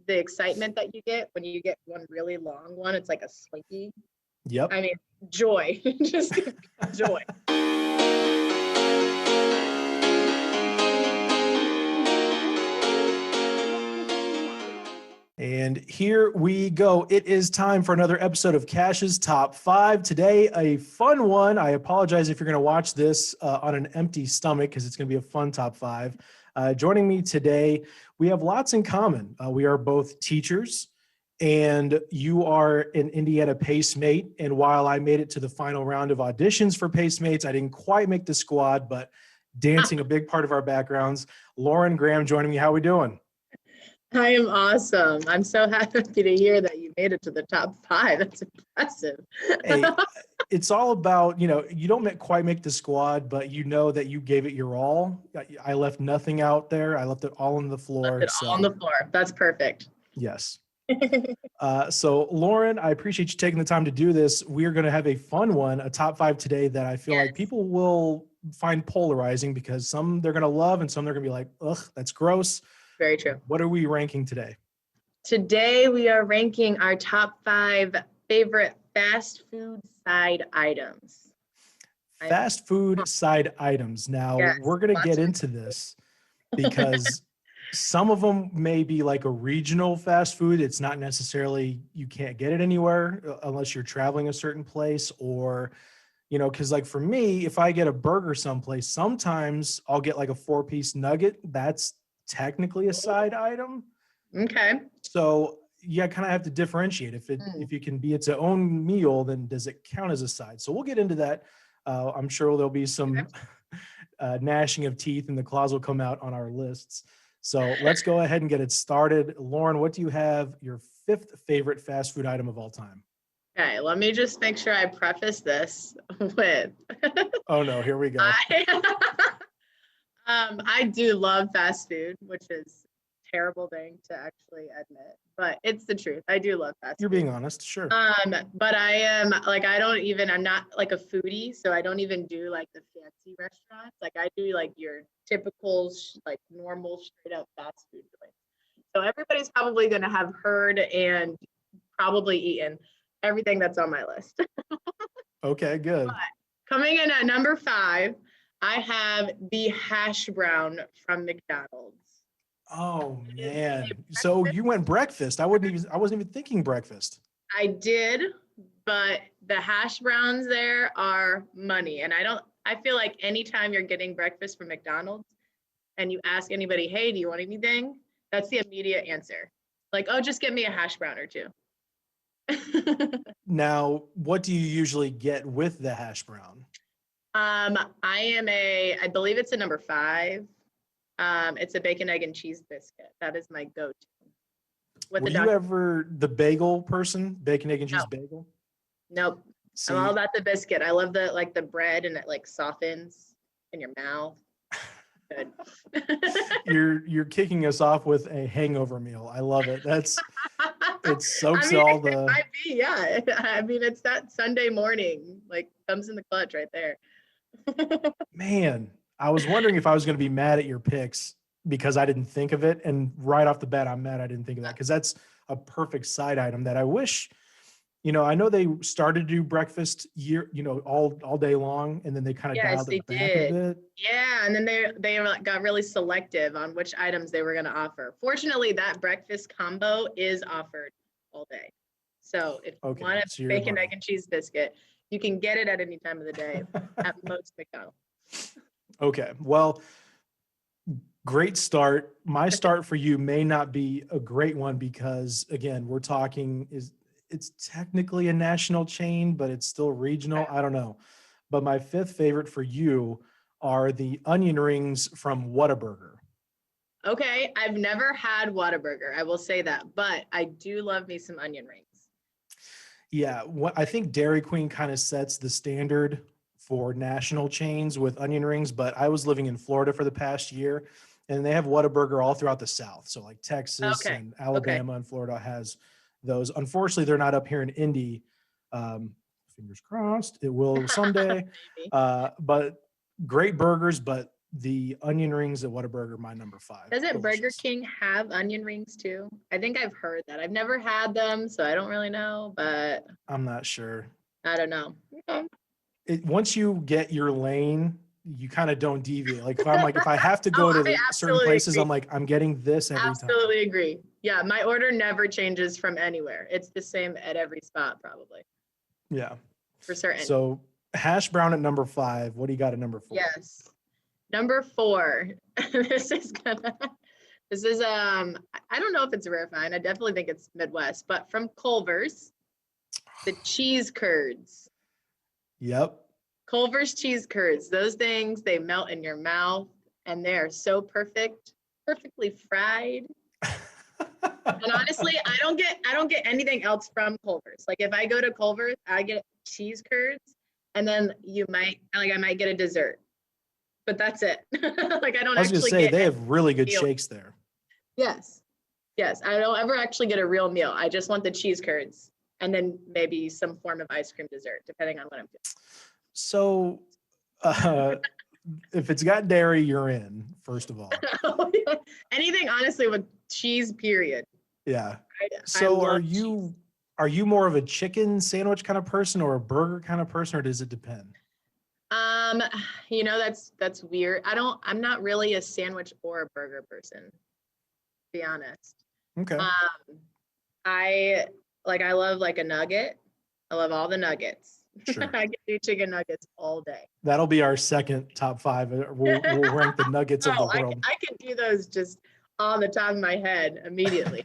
the excitement that you get when you get one really long one. It's like a slinky. Yep. I mean, joy, just joy. And here we go. It is time for another episode of Cash's Top 5. Today, a fun one. I apologize if you're going to watch this on an empty stomach because it's going to be a fun top 5. Joining me today, we have lots in common. We are both teachers, and you are an Indiana PaceMate. And while I made it to the final round of auditions for PaceMates, I didn't quite make the squad, but dancing, a big part of our backgrounds. Lauren Graham joining me. How are we doing? I am awesome. I'm so happy to hear that you made it to the top 5. That's impressive. Hey, it's all about, you don't quite make the squad, but you know that you gave it your all. I left nothing out there. I left it all on the floor. Left it all on the floor. That's perfect. Yes. So Lauren, I appreciate you taking the time to do this. We're going to have a fun one, a top 5 today that I feel like people will find polarizing because some they're going to love and some they're going to be like, ugh, that's gross. Very true. What are we ranking today? Today we are ranking our top 5 favorite fast food side items. Fast food side items. Now we're going to get into this because some of them may be like a regional fast food. It's not necessarily, you can't get it anywhere unless you're traveling a certain place or, because like for me, if I get a burger someplace, sometimes I'll get like a 4-piece nugget. That's technically a side item. Okay. So you kind of have to differentiate. If you can be its own meal, then does it count as a side? So we'll get into that. I'm sure there'll be some gnashing of teeth and the claws will come out on our lists. So let's go ahead and get it started. Lauren, what do you have your 5th favorite fast food item of all time? Okay, let me just make sure I preface this with. Oh no, here we go. I do love fast food, which is a terrible thing to actually admit, but it's the truth. I do love fast food. You're being honest, sure. But I am like, I'm not like a foodie, so I don't even do like the fancy restaurants. Like I do like your typical, like normal straight up fast food joints. So everybody's probably going to have heard and probably eaten everything that's on my list. Okay, good. But coming in at number 5, I have the hash brown from McDonald's. Oh man. So you went breakfast. I wasn't even thinking breakfast. I did, but the hash browns there are money. And I feel like anytime you're getting breakfast from McDonald's and you ask anybody, hey, do you want anything? That's the immediate answer. Like, oh, just get me a hash brown or 2. Now, what do you usually get with the hash brown? I believe it's a number 5. It's a bacon, egg, and cheese biscuit. That is my go-to. Were you ever the bagel person? Bacon, egg, and cheese bagel? Nope. See, I'm all about the biscuit. I love the bread and it like softens in your mouth. Good. You're kicking us off with a hangover meal. I love it. It soaks all the. It might be, yeah. I mean, it's that Sunday morning, like comes in the clutch right there. Man, I was wondering if I was going to be mad at your picks because I didn't think of it. And right off the bat, I'm mad I didn't think of that because that's a perfect side item that I wish, I know they started to do breakfast all day long, and then they kind of dialed it back a bit. Yeah, and then they got really selective on which items they were going to offer. Fortunately, that breakfast combo is offered all day. So if you want a bacon, egg, and cheese biscuit, you can get it at any time of the day at most McDonald's. Okay, well, great start. My start for you may not be a great one because, again, we're talking it's technically a national chain, but it's still regional. I don't know. But my 5th favorite for you are the onion rings from Whataburger. Okay, I've never had Whataburger. I will say that, but I do love me some onion rings. Yeah, I think Dairy Queen kind of sets the standard for national chains with onion rings, but I was living in Florida for the past year, and they have Whataburger all throughout the South. So like Texas and Alabama and Florida has those. Unfortunately, they're not up here in Indy. Fingers crossed, it will someday. But great burgers, but the onion rings at Whataburger, my number 5. Doesn't Burger Delicious. King have onion rings too? I think I've heard that. I've never had them, so I don't really know, but I'm not sure. I don't know. Okay. Once you get your lane, you kind of don't deviate. Like if I have to go Oh, to I certain absolutely places, agree. I'm like, I'm getting this every time. Absolutely agree. Yeah, my order never changes from anywhere. It's the same at every spot, probably, Yeah. for certain. So hash brown at number 5. What do you got at number 4? Yes. Number 4. This is I don't know if it's a rare find. I definitely think it's Midwest, but from Culver's, the cheese curds. Yep. Culver's cheese curds. Those things, they melt in your mouth and they are so perfectly fried. And honestly, I don't get anything else from Culver's. Like if I go to Culver's, I get cheese curds, and then I might get a dessert, but that's it. Like I don't I was gonna actually say get they any have really good meal. shakes there. Yes, I don't ever actually get a real meal. I just want the cheese curds, and then maybe some form of ice cream dessert, depending on what I'm doing. So, if it's got dairy, you're in. First of all, Anything honestly with cheese, period. yeah. I So, love are you more of a chicken sandwich kind of person or a burger kind of person, or does it depend? That's weird. I'm not really a sandwich or a burger person, to be honest. Okay. I love like a nugget. I love all the nuggets. Sure. I can do chicken nuggets all day. That'll be our second top 5. We'll rank the nuggets of the world. I can do those just on the top of my head immediately.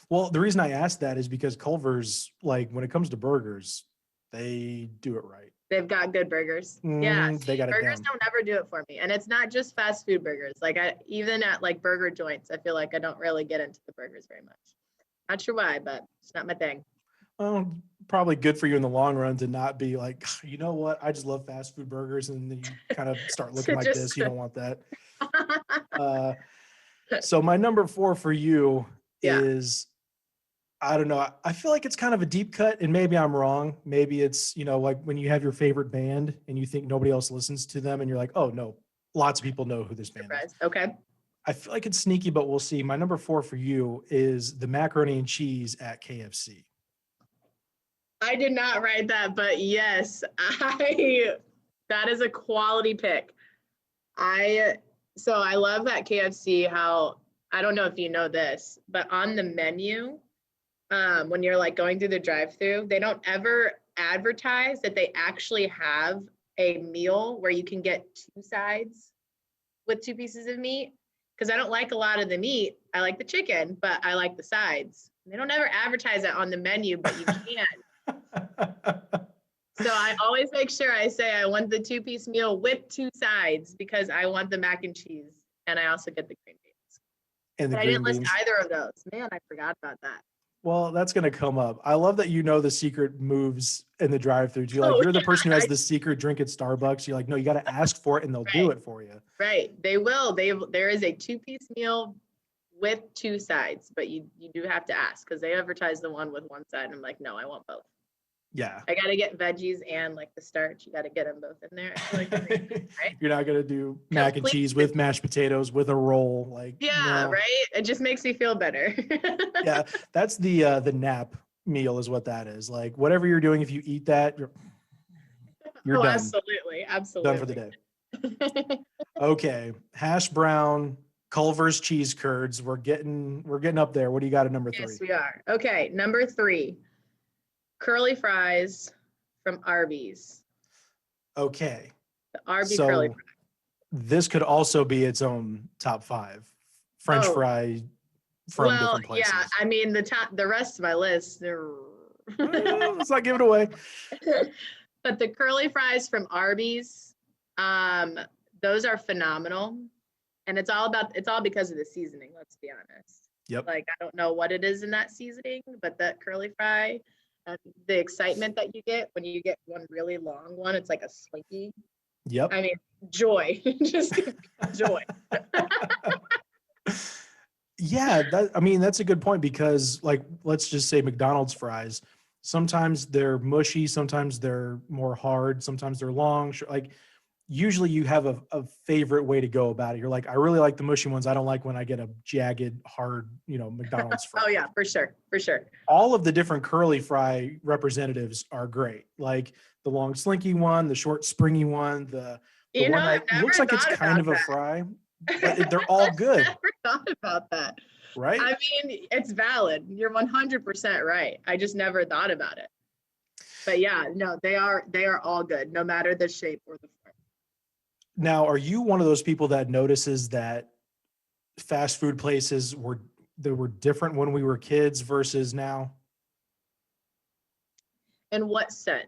Well, the reason I asked that is because Culver's, like when it comes to burgers, they do it right. They've got good burgers. Yeah, They got it burgers down. don't ever do it for me. And it's not just fast food burgers. Like even at like burger joints, I feel like I don't really get into the burgers very much. Not sure why, but it's not my thing. Well, probably good for you in the long run to not be like, you know what, I just love fast food burgers, and then you kind of start looking like this. You don't want that. So my number 4 for you is, I don't know. I feel like it's kind of a deep cut, and maybe I'm wrong. Maybe it's, like when you have your favorite band and you think nobody else listens to them, and you're like, oh no, lots of people know who this band is. Okay. I feel like it's sneaky, but we'll see. My number 4 for you is the macaroni and cheese at KFC. I did not write that, but yes, that is a quality pick. So I love at KFC how, I don't know if you know this, but on the menu, when you're like going through the drive-through, they don't ever advertise that they actually have a meal where you can get 2 sides with 2 pieces of meat. Because I don't like a lot of the meat. I like the chicken, but I like the sides. They don't ever advertise that on the menu, but you can. So I always make sure I say I want the 2-piece meal with 2 sides because I want the mac and cheese, and I also get the green beans. And I didn't list either of those. Man, I forgot about that. Well, that's going to come up. I love that you know the secret moves in the drive-thru. You're the person who has the secret drink at Starbucks. You're like, no, you got to ask for it, and they'll do it for you. Right. They will. There is a 2-piece meal with 2 sides, but you do have to ask because they advertise the one with 1 side. And I'm like, no, I want both. Yeah. I got to get veggies and like the starch. You got to get them both in there. I feel like right? You're not going to do mac and cheese with mashed potatoes with a roll. No. Right. It just makes me feel better. Yeah. That's the nap meal is what that is. Like whatever you're doing, if you eat that, you're done. Absolutely. Done for the day. Okay. Hash brown, Culver's cheese curds. We're getting up there. What do you got at number 3? Yes, we are. Okay. Number 3. Curly fries from Arby's. Okay. The Arby curly fries. This could also be its own top 5. French fry from different places. Yeah, I mean the rest of my list, let's not give it away. But the curly fries from Arby's, those are phenomenal. And it's all because of the seasoning, let's be honest. Yep. Like I don't know what it is in that seasoning, but that curly fry, the excitement that you get when you get one really long one, it's like a slinky. Yep. I mean, joy, just joy. Yeah, that's a good point because like, let's just say McDonald's fries. Sometimes they're mushy, sometimes they're more hard, sometimes they're long. Like usually you have a favorite way to go about it. You're like, I really like the mushy ones. I don't like when I get a jagged, hard, McDonald's fry. Oh yeah, for sure, for sure. All of the different curly fry representatives are great. Like the long slinky one, the short springy one, the one I've that looks never like it's thought kind about of a that. fry, but they're all good, Never thought about that. right? I mean, it's valid. You're 100% right. I just never thought about it. But yeah, no, they are all good, no matter the shape or the form. Now, are you one of those people that notices that fast food places were different when we were kids versus now? In what sense?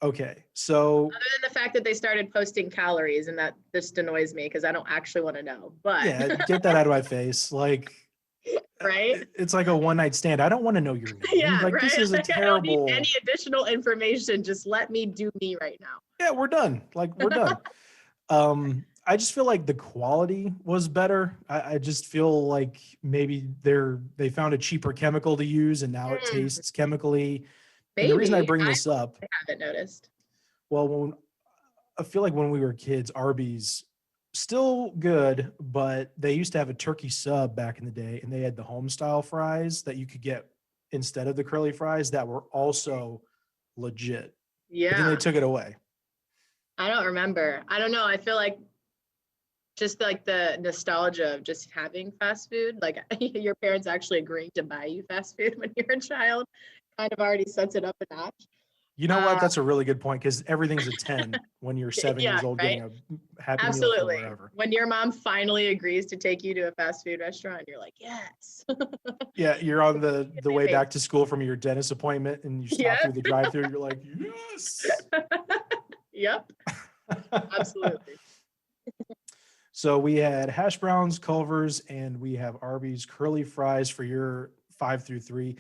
Okay, so Other than the fact that they started posting calories, and that just annoys me because I don't actually want to know. But yeah, get that out of my face. Like, right? it's like a one night stand. I don't want to know your name. Yeah, Like, right. this is a Like, I don't need terrible. any additional information. Just let me do me right now. Yeah, we're done. Like, we're done. I just feel like the quality was better. I just feel like maybe they found a cheaper chemical to use and now it tastes chemically. And the reason I Maybe bring I this up, haven't noticed. well, I feel like when we were kids, Arby's still good, but they used to have a turkey sub back in the day, and they had the home style fries that you could get instead of the curly fries that were also legit. But then they Yeah, took it away. I don't remember. I don't know. I feel like just like the nostalgia of just having fast food, like your parents actually agreeing to buy you fast food when you're a child, kind of already sets it up a notch. You know what? That's a really good point because everything's a 10 when you're 7 years Yeah, old right. getting a Happy Meal from Absolutely. wherever. When your mom finally agrees to take you to a fast food restaurant, you're like, yes. Yeah, you're on the way Amazing. back to school from your dentist appointment and you stop through Yep. the drive-through. You're like, yes. Yep. Absolutely. So we had hash browns, Culver's, and we have Arby's curly fries for your 5 through 3.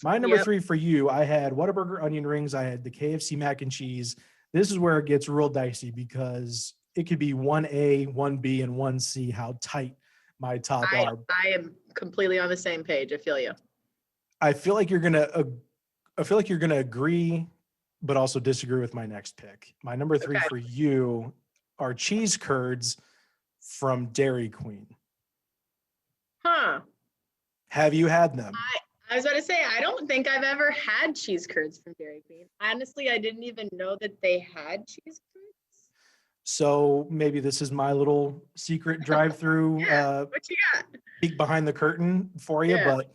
My number Yep. 3 for you, I had Whataburger onion rings. I had the KFC mac and cheese. This is where it gets real dicey because it could be 1A, 1B, and 1C, how tight my top are. I am completely on the same page. I feel you. I feel like you're gonna agree, but also disagree with my next pick. My number 3 Okay. for you are cheese curds from Dairy Queen. Huh. Have you had them? I was about to say, I don't think I've ever had cheese curds from Dairy Queen. Honestly, I didn't even know that they had cheese curds. So maybe this is my little secret drive-through Yeah. What you got? peek behind the curtain for you. Yeah. But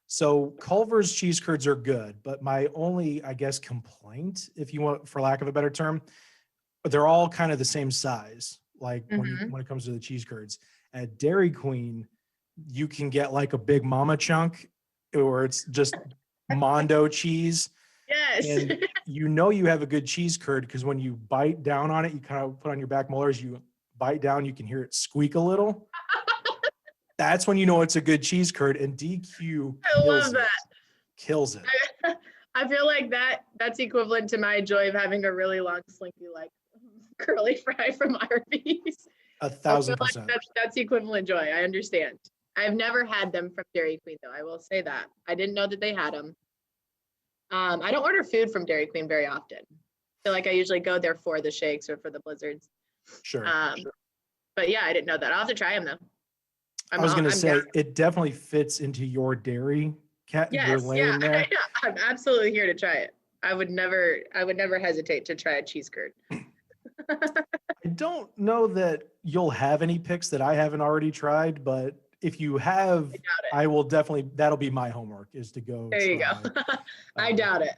so Culver's cheese curds are good, but my only, I guess, complaint, if you want, for lack of a better term, but they're all kind of the same size. Like when it comes to the cheese curds at Dairy Queen, you can get like a Big Mama chunk, or it's just Mondo cheese. Yes. And you have a good cheese curd because when you bite down on it, you kind of put on your back molars, you bite down, you can hear it squeak a little. That's when you know it's a good cheese curd, and DQ I kills love it. that. Kills it. I feel like that's equivalent to my joy of having a really long slinky like curly fry from Arby's. I feel like 1,000%. that's equivalent joy. I understand. I've never had them from Dairy Queen though. I will say that. I didn't know that they had them. I don't order food from Dairy Queen very often. I feel like I usually go there for the shakes or for the blizzards. Sure. But yeah, I didn't know that. I'll have to try them though. I was going to say down. it definitely fits into your dairy cat. Your Yes, yeah, lane there. yeah, I'm absolutely here to try it. I would never hesitate to try a cheese curd. I don't know that you'll have any picks that I haven't already tried, but if you have, I will definitely, that'll be my homework is to go. There you go. I doubt it.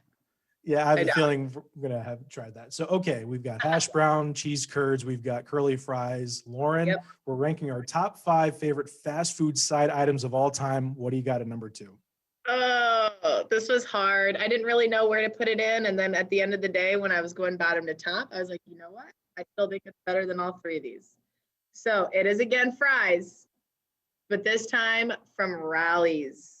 Yeah, I have a feeling we're going to have tried that. So, okay, we've got hash brown, cheese curds, we've got curly fries. Lauren, we're ranking our top 5 favorite fast food side items of all time. What do you got at number 2? Oh, this was hard. I didn't really know where to put it in. And then at the end of the day, when I was going bottom to top, I was like, you know what? I still think it's better than all 3 of these. So it is again fries, but this time from Rally's.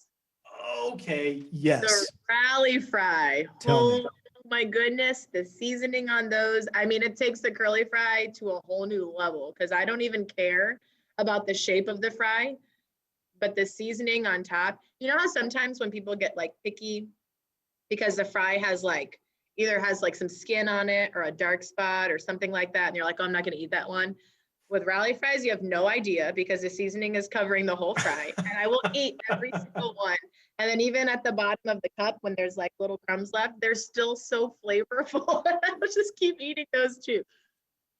Okay, yes. The Rally fry. Tell me. My goodness, the seasoning on those. I mean, it takes the curly fry to a whole new level because I don't even care about the shape of the fry, but the seasoning on top. You know how sometimes when people get like picky because the fry has like, either has like some skin on it or a dark spot or something like that. And you're like, oh, I'm not going to eat that one. With rally fries, you have no idea because the seasoning is covering the whole fry. And I will eat every single one. And then even at the bottom of the cup, when there's like little crumbs left, they're still so flavorful. I'll just keep eating those too.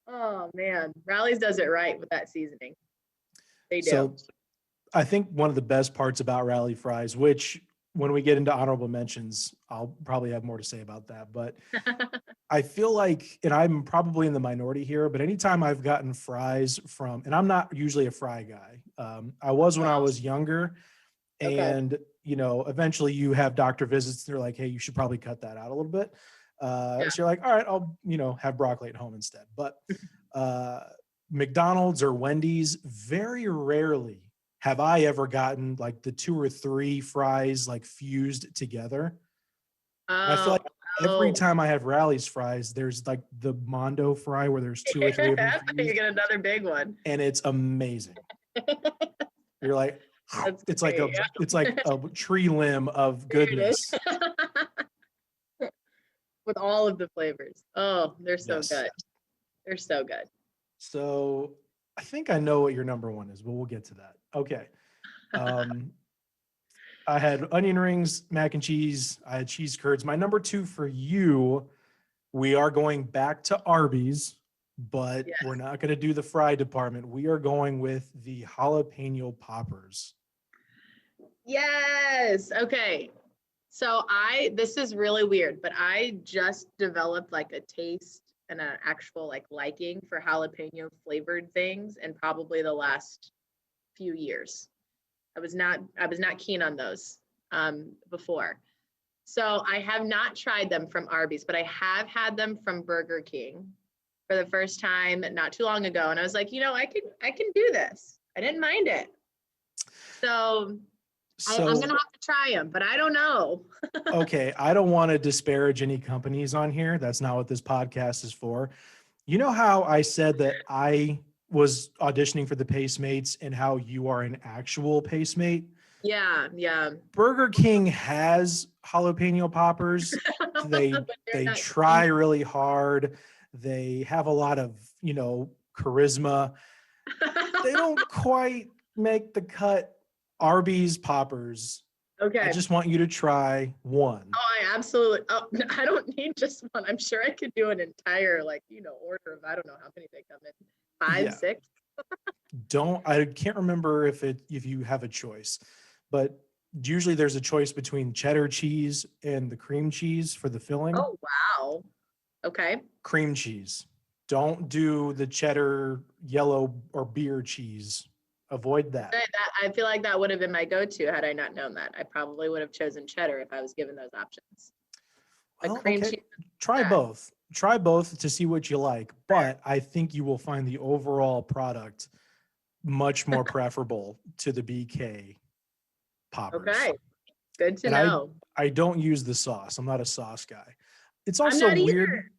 Oh man, Rally's does it right with that seasoning. They do. So I think one of the best parts about rally fries, which when we get into honorable mentions, I'll probably have more to say about that. But I feel like, and I'm probably in the minority here, but anytime I've gotten fries from, and I'm not usually a fry guy. I was when I was younger, and eventually you have doctor visits. They're like, hey, you should probably cut that out a little bit. So you're like, all right, I'll have broccoli at home instead. But McDonald's or Wendy's, very rarely have I ever gotten like the 2 or 3 fries like fused together. And I feel like every time I have Rally's fries, there's like the Mondo fry where there's 2 or 3 of them You fused, get another big one. and it's amazing. You're like, it's great, like a tree limb of goodness. With all of the flavors. Oh, they're so Yes. good. They're so good. So I think I know what your number 1 is, but we'll get to that. Okay. I had onion rings, mac and cheese. I had cheese curds. My number 2 for you, we are going back to Arby's, but we're not going to do the fry department. We are going with the jalapeno poppers. Yes. Okay. So this is really weird, but I just developed like a taste and an actual like liking for jalapeno flavored things in probably the last few years. I was not keen on those before. So I have not tried them from Arby's, but I have had them from Burger King for the first time not too long ago. And I was like, I can do this. I didn't mind it. So I'm going to have to try them, but I don't know. Okay. I don't want to disparage any companies on here. That's not what this podcast is for. You know how I said that I was auditioning for the Pacemates and how you are an actual Pacemate? Yeah. Burger King has jalapeno poppers. They try really hard. They have a lot of, charisma. They don't quite make the cut. Arby's poppers. Okay. I just want you to try one. Oh, I absolutely. Oh, I don't need just one. I'm sure I could do an entire order of, I don't know how many they come in. 5, 6. I can't remember if you have a choice, but usually there's a choice between cheddar cheese and the cream cheese for the filling. Oh, wow. Okay. Cream cheese. Don't do the cheddar, yellow, or beer cheese. Avoid that. I feel like that would have been my go-to had I not known that. I probably would have chosen cheddar if I was given those options. Cream cheese. Try both. Try both to see what you like, but I think you will find the overall product much more preferable to the BK poppers. Okay. Good to know. I don't use the sauce. I'm not a sauce guy. It's also weird. Either.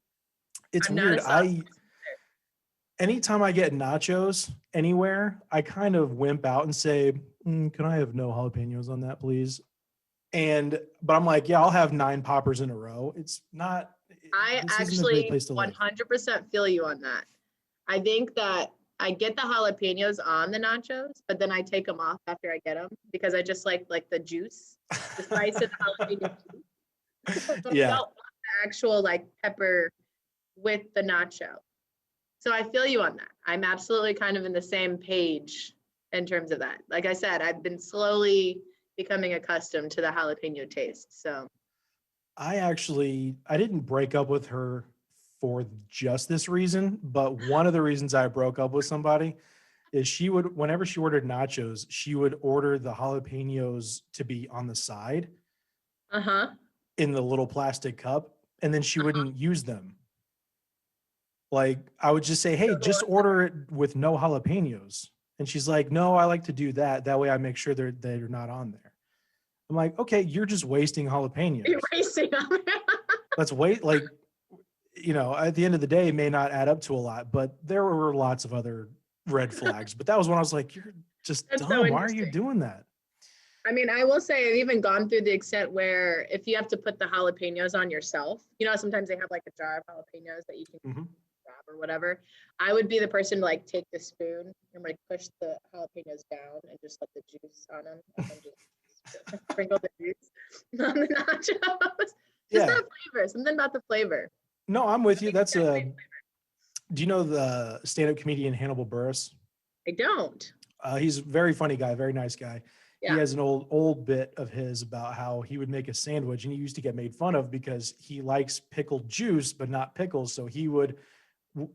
It's weird. Anytime I get nachos anywhere, I kind of wimp out and say, can I have no jalapenos on that, please? But I'm like, yeah, I'll have 9 poppers in a row. It's not. I actually 100% feel you on that. I think that I get the jalapenos on the nachos, but then I take them off after I get them because I just like the juice, the spice of the jalapeno juice. So I don't want the actual pepper with the nacho. So I feel you on that. I'm absolutely kind of in the same page in terms of that. Like I said, I've been slowly becoming accustomed to the jalapeno taste. So I didn't break up with her for just this reason, but one of the reasons I broke up with somebody is whenever she ordered nachos, she would order the jalapenos to be on the side in the little plastic cup, and then she wouldn't use them. Like, I would just say, hey, just order it with no jalapenos. And she's like, no, I like to do that. That way I make sure they're not on there. I'm like, okay, you're just wasting jalapenos. You're wasting them. Let's wait. At the end of the day, it may not add up to a lot, but there were lots of other red flags. But that was when I was like, you're just dumb. Why are you doing that? I mean, I will say I've even gone through the extent where if you have to put the jalapenos on yourself, sometimes they have like a jar of jalapenos that you can Mhm. grab or whatever. I would be the person to like take the spoon and like push the jalapenos down and just let the juice on them and then just sprinkle the juice on the nachos. Just Yeah. that flavor, something about the flavor. No, I'm with you. Makes That's it a a. great Do you know the stand-up comedian Hannibal Buress? I don't. He's a very funny guy, very nice guy. He Yeah. has an old bit of his about how he would make a sandwich, and he used to get made fun of because he likes pickled juice but not pickles. So he would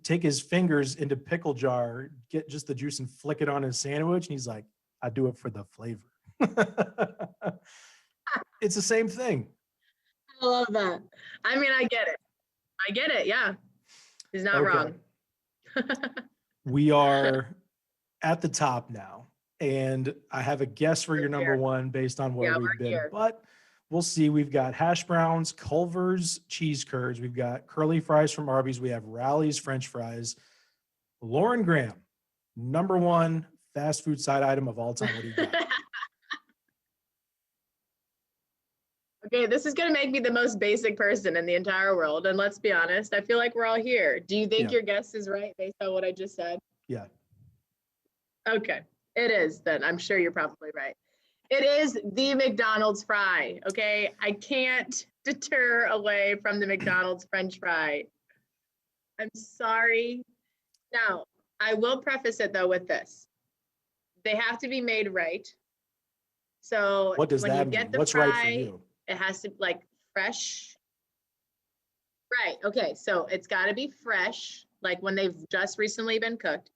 take his fingers into pickle jar, get just the juice, and flick it on his sandwich. And he's like, "I do it for the flavor." It's the same thing. I love that. I mean, I get it. I get it. Yeah. He's not Okay, wrong. we are at the top now, and I have a guess for your We're number here. one based on where Yeah, we've we're been, here. but we'll see. We've got hash browns, Culver's cheese curds, we've got curly fries from Arby's, we have Rally's French fries. Lauren Graham, number one fast food side item of all time. What do you got? Okay, this is going to make me the most basic person in the entire world. And let's be honest, I feel like we're all here. Do you think Yeah. your guess is right based on what I just said? Yeah. Okay, it is then. I'm sure you're probably right. It is the McDonald's fry. Okay, I can't deter away from the McDonald's French fry. I'm sorry. Now, I will preface it though with this. They have to be made right. So What does when you that get mean? the What's right for fry, you? it has to like fresh. Right. Okay. So it's got to be fresh, like when they've just recently been cooked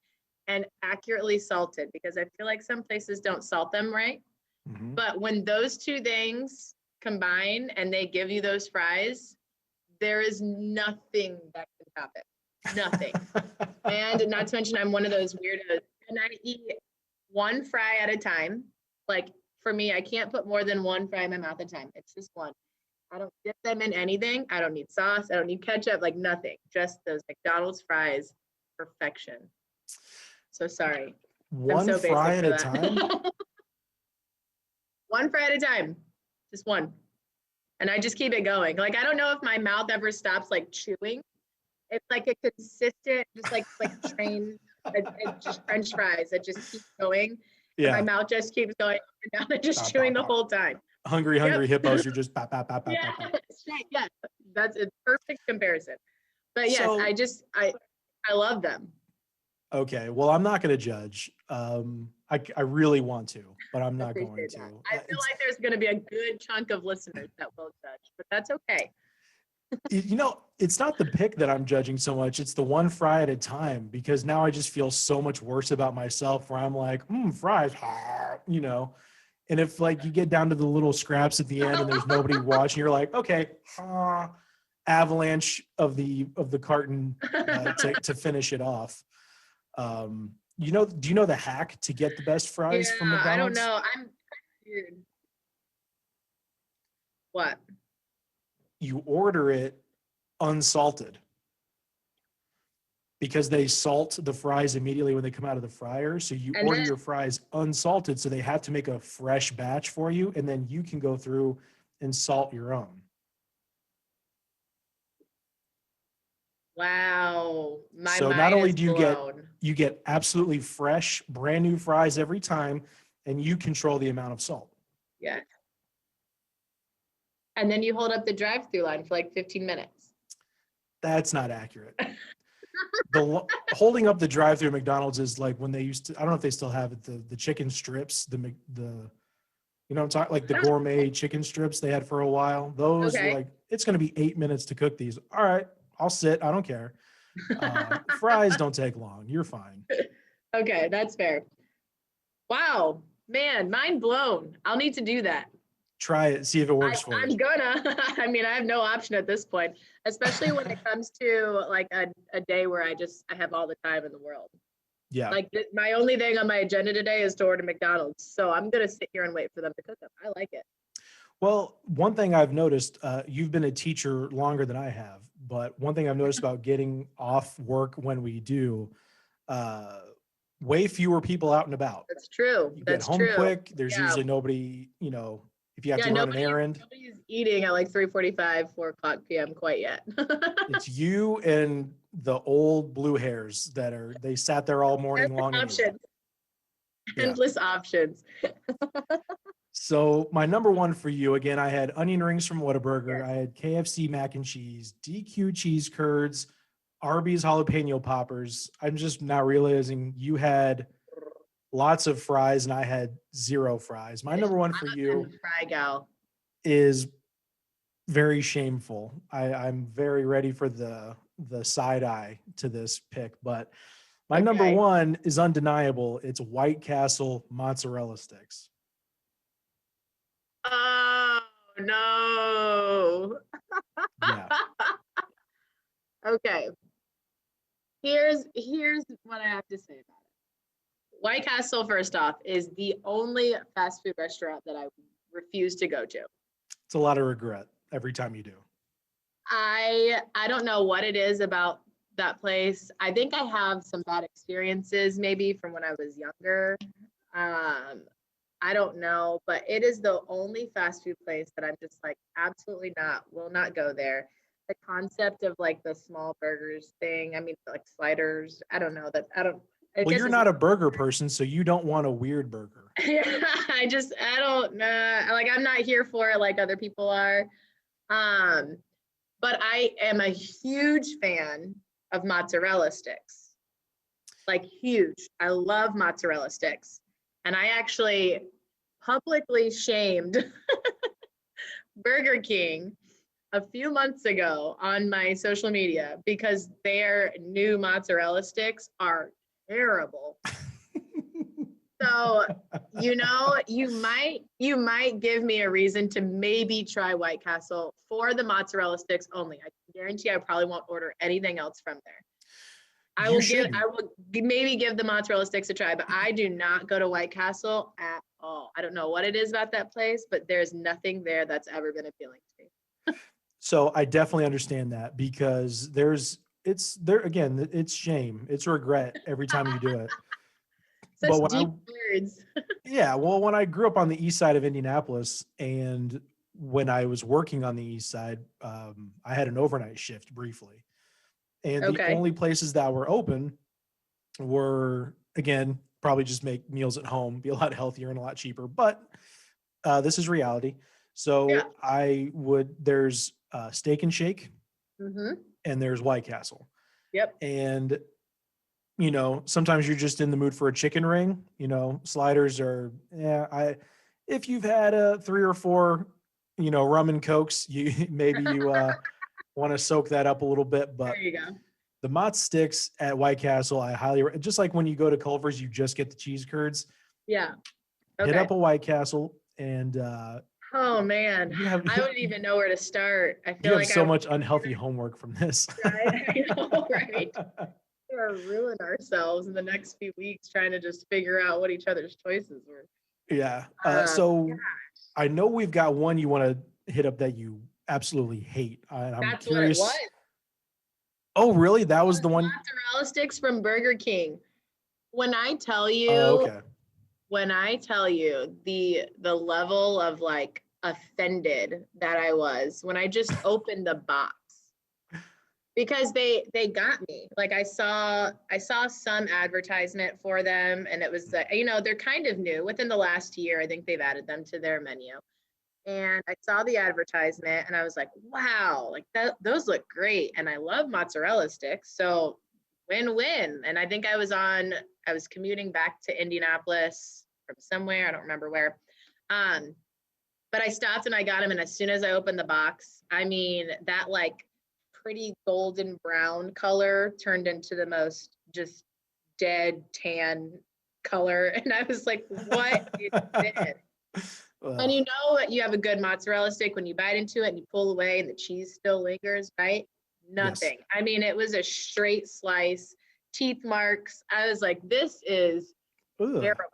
and accurately salted, because I feel like some places don't salt them right. Mhm. But when those two things combine and they give you those fries, there is nothing that can top it. Nothing. And not to mention, I'm one of those weirdos, and I eat one fry at a time. Like for me, I can't put more than one fry in my mouth at a time. It's just one. I don't dip them in anything. I don't need sauce. I don't need ketchup, like nothing. Just those McDonald's fries, perfection. So sorry. I'm One so fry basic at for a that. time? One fry at a time, just one. And I just keep it going. Like, I don't know if my mouth ever stops like chewing. It's like a consistent, just like train, just French fries that just keep going. And my Yeah. mouth just keeps going up and down and just Bop, chewing bop, the bop. whole time. Hungry Yep. hippos. You're just bop, bop, bop, bop, Yeah, bop, bop. straight. Yeah, that's a perfect comparison. But yes, So, I love them. okay, well, I'm not going to judge. I really want to, but I'm I not going appreciate to. that. I feel It's, like there's going to be a good chunk of listeners that will judge, but that's okay. it's not the pick that I'm judging so much. It's the one fry at a time, because now I just feel so much worse about myself where I'm like, fries, and if like you get down to the little scraps at the end and there's nobody watching, you're like, okay, avalanche of the carton to finish it off. Do you know the hack to get the best Yeah, fries from I don't McDonald's? know. I'm weird. What? You order it unsalted, because they salt the fries immediately when they come out of the fryer. So you And order then your fries unsalted, so they have to make a fresh batch for you, and then you can go through and salt your own. wow, my So not mind only is do blown. you get absolutely fresh, brand new fries every time, and you control the amount of salt. Yeah. And then you hold up the drive-through line for like 15 minutes. That's not accurate. Holding up the drive-through at McDonald's is like when they used to. I don't know if they still have it. The chicken strips, I'm talking, like the gourmet chicken strips they had for a while. Those were Okay. like, it's going to be 8 minutes to cook these. All right, I'll sit. I don't care. Fries don't take long. You're fine. Okay, that's fair. Wow, man, mind blown. I'll need to do that. Try it. See if it works for you. I'm gonna. I mean, I have no option at this point, especially when it comes to like a day where I have all the time in the world. Yeah. Like my only thing on my agenda today is to order McDonald's. So I'm gonna sit here and wait for them to cook them. I like it. Well, one thing I've noticed, you've been a teacher longer than I have, but one thing I've noticed about getting off work when we do, uh, way fewer people out and about. That's true. You get That's home true. quick. There's Yeah. usually nobody, if you have Yeah, to run an errand. nobody's eating at like 3:45, 4 o'clock p.m. quite yet. It's you and the old blue hairs they sat there all morning long. Options. Yeah. Endless options. So my number one for you, again, I had onion rings from Whataburger. Yes. I had KFC mac and cheese, DQ cheese curds, Arby's jalapeno poppers. I'm just now realizing you had lots of fries and I had zero fries. My number one for you I'm a fry gal. is very shameful. I'm very ready for the side eye to this pick, but my number Okay. one is undeniable. It's White Castle mozzarella sticks. Oh no. Yeah. Okay. Here's what I have to say about it. White Castle, first off, is the only fast food restaurant that I refuse to go to. It's a lot of regret every time you do. I don't know what it is about that place. I think I have some bad experiences maybe from when I was younger. I don't know, but it is the only fast food place that I'm just like absolutely not, will not go there. The concept of like the small burgers thing, I mean like sliders, I don't know that I don't I Well, guess you're it's not a burger person, so you don't want a weird burger. yeah, I don't know. Like I'm not here for it like other people are. Um, but I am a huge fan of mozzarella sticks. Like huge. I love mozzarella sticks. And I actually publicly shamed Burger King a few months ago on my social media because their new mozzarella sticks are terrible. So, you might give me a reason to maybe try White Castle for the mozzarella sticks only. I can guarantee I probably won't order anything else from there. I will maybe give the mozzarella sticks a try, but I do not go to White Castle at all. I don't know what it is about that place, but there's nothing there that's ever been appealing to me. So I definitely understand that because it's shame. It's regret every time you do it. Such But deep words. yeah, well, when I grew up on the east side of Indianapolis and when I was working on the east side, I had an overnight shift briefly. And the Okay. only places that were open were, again, probably just make meals at home, be a lot healthier and a lot cheaper. But this is reality. So Yeah. there's Steak and Shake Mm-hmm. and there's White Castle. Yep. And, sometimes you're just in the mood for a chicken ring, sliders are, if you've had 3 or 4, rum and cokes, maybe you want to soak that up a little bit, but there you go. the mozz sticks at White Castle, I highly, just like when you go to Culver's, you just get the cheese curds. Yeah. Hit Okay. up a White Castle and Oh man, I wouldn't even know where to start. I feel you have like so much unhealthy homework from this. Right? I know, right? We're gonna ruin ourselves in the next few weeks trying to just figure out what each other's choices were. Yeah. So I know we've got one you want to hit up that you absolutely hate. And I'm That's curious. what it was. Oh, really? That was the one. Mozzarella sticks from Burger King. When I tell you, okay. The level of like offended that I was when I just opened the box. Because they got me. Like I saw some advertisement for them and it was they're kind of new. Within the last year, I think they've added them to their menu. And I saw the advertisement and I was like, wow, like those look great. And I love mozzarella sticks. So win-win. And I think I was commuting back to Indianapolis from somewhere, I don't remember where. But I stopped and I got them. And as soon as I opened the box, I mean, that like pretty golden brown color turned into the most just dead tan color. And I was like, what is this? And you have a good mozzarella stick when you bite into it and you pull away and the cheese still lingers, right? Nothing. Yes. I mean, it was a straight slice, teeth marks. I was like, this is terrible.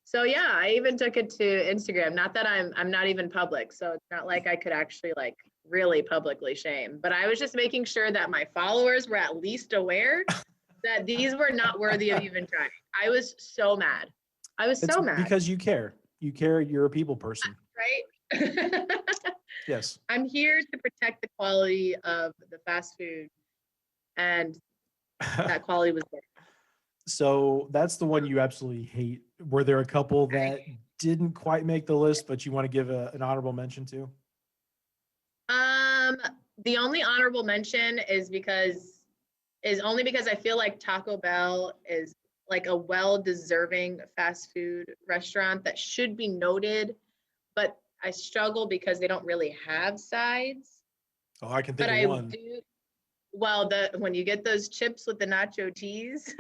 So yeah, I even took it to Instagram. Not that I'm not even public, so it's not like I could actually like really publicly shame. But I was just making sure that my followers were at least aware that these were not worthy of even trying. I was so mad. I was It's so mad, because you care. You care. You're a people person. right? Yes. I'm here to protect the quality of the fast food, and that quality was there. So that's the one you absolutely hate. Were there a couple that didn't quite make the list, but you want to give an honorable mention to? Um, the only honorable mention is only because I feel like Taco Bell is like a well-deserving fast food restaurant that should be noted, but I struggle because they don't really have sides. Oh, I can But think of I one. do, well, when you get those chips with the nacho cheese,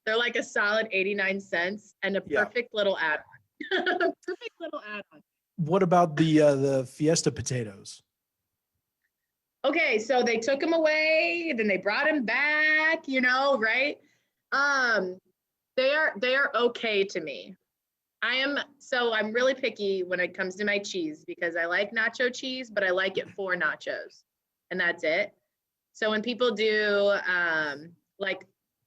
they're like a solid 89 cents and a Yeah. perfect little add-on. Perfect little add-on. What about the Fiesta potatoes? Okay, so they took him away, then they brought him back, right? Um, they are okay to me. I'm really picky when it comes to my cheese because I like nacho cheese, but I like it for nachos, and that's it. So when people do like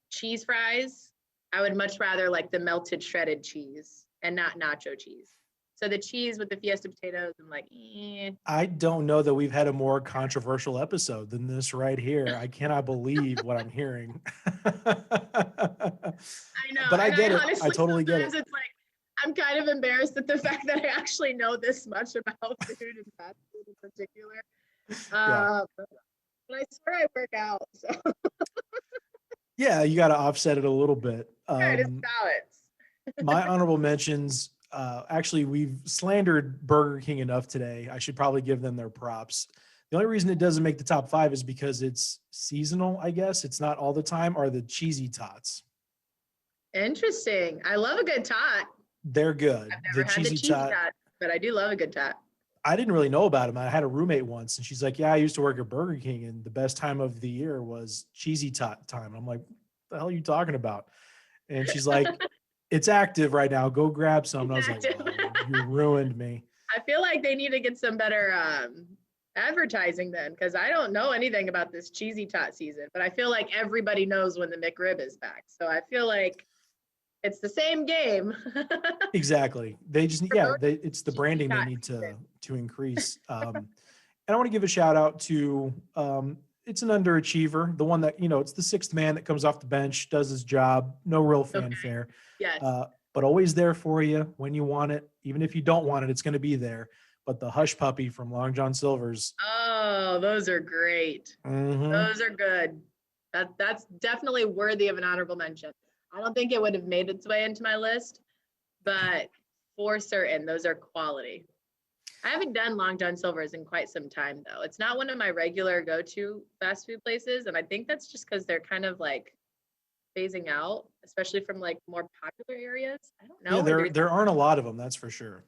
cheese fries, I would much rather like the melted shredded cheese and not nacho cheese. So the cheese with the Fiesta potatoes, I'm like, eh. I don't know that we've had a more controversial episode than this right here. I cannot believe what I'm hearing. I know. But I And get I it. I honestly, totally get sometimes it. it's like, I'm kind of embarrassed at the fact that I actually know this much about food and fast food in particular. Yeah. But I swear I work out. So Yeah, you got to offset it a little bit. yeah, it's balance. My honorable mentions, actually, we've slandered Burger King enough today. I should probably give them their props. The only reason it doesn't make the top five is because it's seasonal, I guess. It's not all the time, are the cheesy tots. Interesting. I love a good tot. They're good. I've The never had the cheesy cheesy tot, tot, but I do love a good tot. I didn't really know about them. I had a roommate once and she's like, yeah, I used to work at Burger King and the best time of the year was cheesy tot time. I'm like, what the hell are you talking about? And she's like, it's active right now. Go grab some. And I was like, Active. well, you ruined me. I feel like they need to get some better advertising then, because I don't know anything about this cheesy tot season, but I feel like everybody knows when the McRib is back. So I feel like it's the same game. Exactly. They just, yeah, Promote it's the cheesy branding they tot need season. to increase. And I want to give a shout out to, it's an underachiever, the one that, it's the sixth man that comes off the bench, does his job, no real Okay. fanfare, Yes. but always there for you when you want it. Even if you don't want it, it's going to be there. But the Hush Puppy from Long John Silver's. Oh, those are great. Mhm. Those are good. That's definitely worthy of an honorable mention. I don't think it would have made its way into my list, but for certain, those are quality. I haven't done Long John Silver's in quite some time though. It's not one of my regular go-to fast food places, and I think that's just because they're kind of like phasing out, especially from like more popular areas. I don't Yeah, know. Or there aren't a lot of them, that's for sure.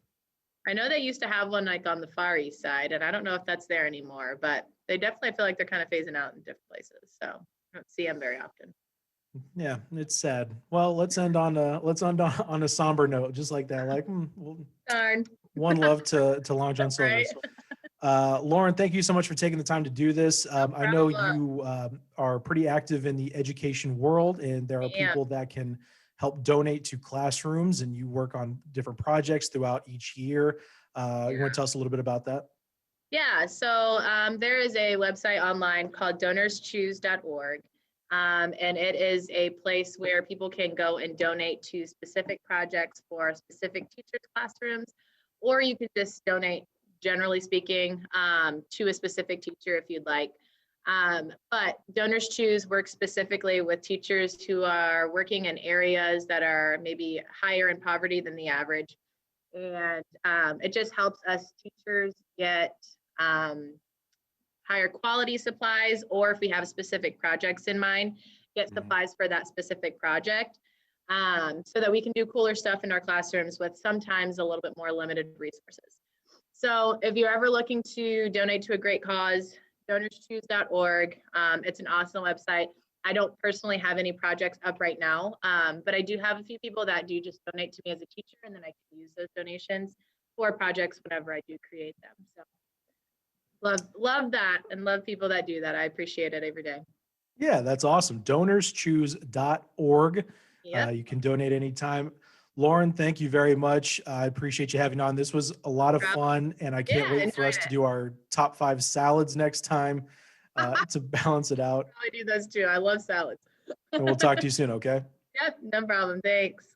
I know they used to have one like on the Far East side, and I don't know if that's there anymore, but they definitely feel like they're kind of phasing out in different places. So I don't see them very often. Yeah, it's sad. Well, let's end on a somber note, just like that. Like, well, Darn. one love to Long John Right? Silver's. Lauren, thank you so much for taking the time to do this. I know Problem. you are pretty active in the education world, and there are Yeah. people that can help donate to classrooms, and you work on different projects throughout each year. You want to tell us a little bit about that? Yeah, so there is a website online called donorschoose.org. And it is a place where people can go and donate to specific projects for specific teachers' classrooms, or you can just donate, generally speaking, to a specific teacher if you'd like. But Donors Choose works specifically with teachers who are working in areas that are maybe higher in poverty than the average. And it just helps us teachers get higher quality supplies, or if we have specific projects in mind, get supplies for that specific project, so that we can do cooler stuff in our classrooms with sometimes a little bit more limited resources. So if you're ever looking to donate to a great cause, donorschoose.org. It's an awesome website. I don't personally have any projects up right now, but I do have a few people that do just donate to me as a teacher, and then I can use those donations for projects whenever I do create them. So love that, and love people that do that. I appreciate it every day. Yeah, that's awesome. Donorschoose.org. Yep. You can donate anytime. Lauren, thank you very much. I appreciate you having on. This was a lot of fun, and I Yeah, can't wait for enjoyed us to it. do our top 5 salads next time to balance it out. I do those too. I love salads. And we'll talk to you soon, okay? Yep, no problem. Thanks.